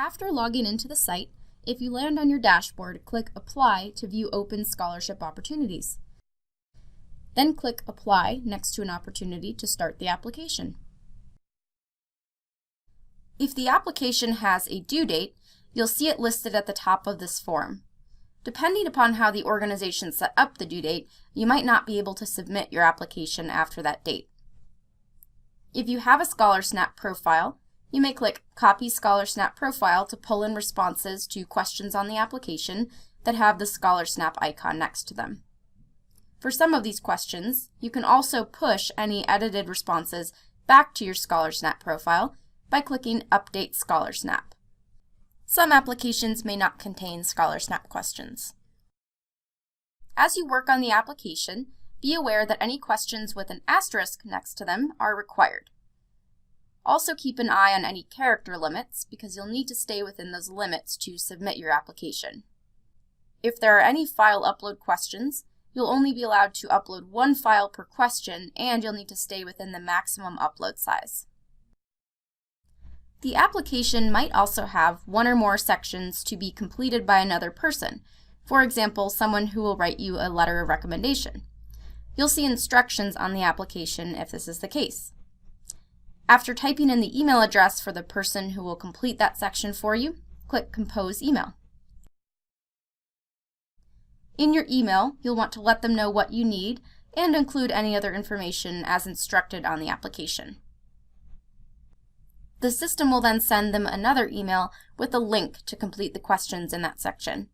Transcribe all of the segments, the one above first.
After logging into the site, if you land on your dashboard, click Apply to view open scholarship opportunities. Then click Apply next to an opportunity to start the application. If the application has a due date, you'll see it listed at the top of this form. Depending upon how the organization set up the due date, you might not be able to submit your application after that date. If you have a ScholarSnap profile, you may click Copy ScholarSnap Profile to pull in responses to questions on the application that have the ScholarSnap icon next to them. For some of these questions, you can also push any edited responses back to your ScholarSnap profile by clicking Update ScholarSnap. Some applications may not contain ScholarSnap questions. As you work on the application, be aware that any questions with an asterisk next to them are required. Also keep an eye on any character limits because you'll need to stay within those limits to submit your application. If there are any file upload questions, you'll only be allowed to upload one file per question and you'll need to stay within the maximum upload size. The application might also have one or more sections to be completed by another person, for example, someone who will write you a letter of recommendation. You'll see instructions on the application if this is the case. After typing in the email address for the person who will complete that section for you, click Compose Email. In your email, you'll want to let them know what you need and include any other information as instructed on the application. The system will then send them another email with a link to complete the questions in that section.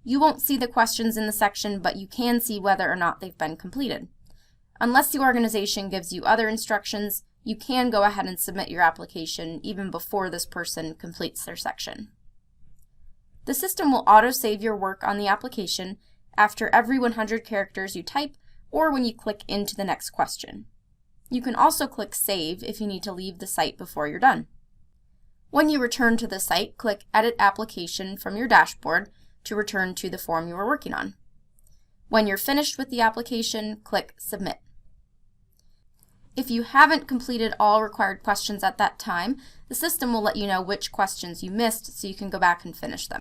You won't see the questions in the section, but you can see whether or not they've been completed. Unless the organization gives you other instructions, you can go ahead and submit your application even before this person completes their section. The system will auto-save your work on the application after every 100 characters you type or when you click into the next question. You can also click Save if you need to leave the site before you're done. When you return to the site, click Edit Application from your dashboard to return to the form you were working on. When you're finished with the application, click Submit. If you haven't completed all required questions at that time, the system will let you know which questions you missed so you can go back and finish them.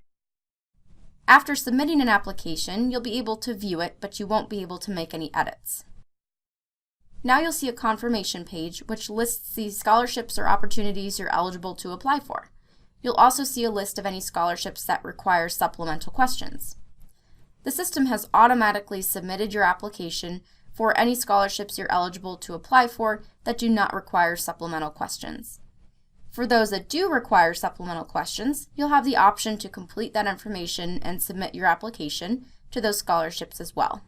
After submitting an application, you'll be able to view it, but you won't be able to make any edits. Now you'll see a confirmation page which lists the scholarships or opportunities you're eligible to apply for. You'll also see a list of any scholarships that require supplemental questions. The system has automatically submitted your application for any scholarships you're eligible to apply for that do not require supplemental questions. For those that do require supplemental questions, you'll have the option to complete that information and submit your application to those scholarships as well.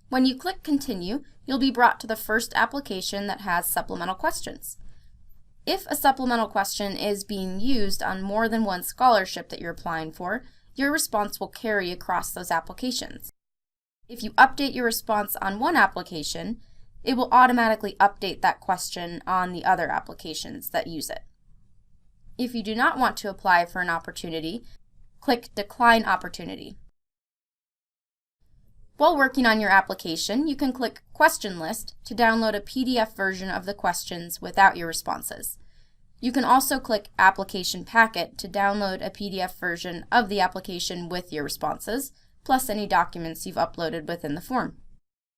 When you click Continue, you'll be brought to the first application that has supplemental questions. If a supplemental question is being used on more than one scholarship that you're applying for, your response will carry across those applications. If you update your response on one application, it will automatically update that question on the other applications that use it. If you do not want to apply for an opportunity, click Decline Opportunity. While working on your application, you can click Question List to download a PDF version of the questions without your responses. You can also click Application Packet to download a PDF version of the application with your responses, plus any documents you've uploaded within the form.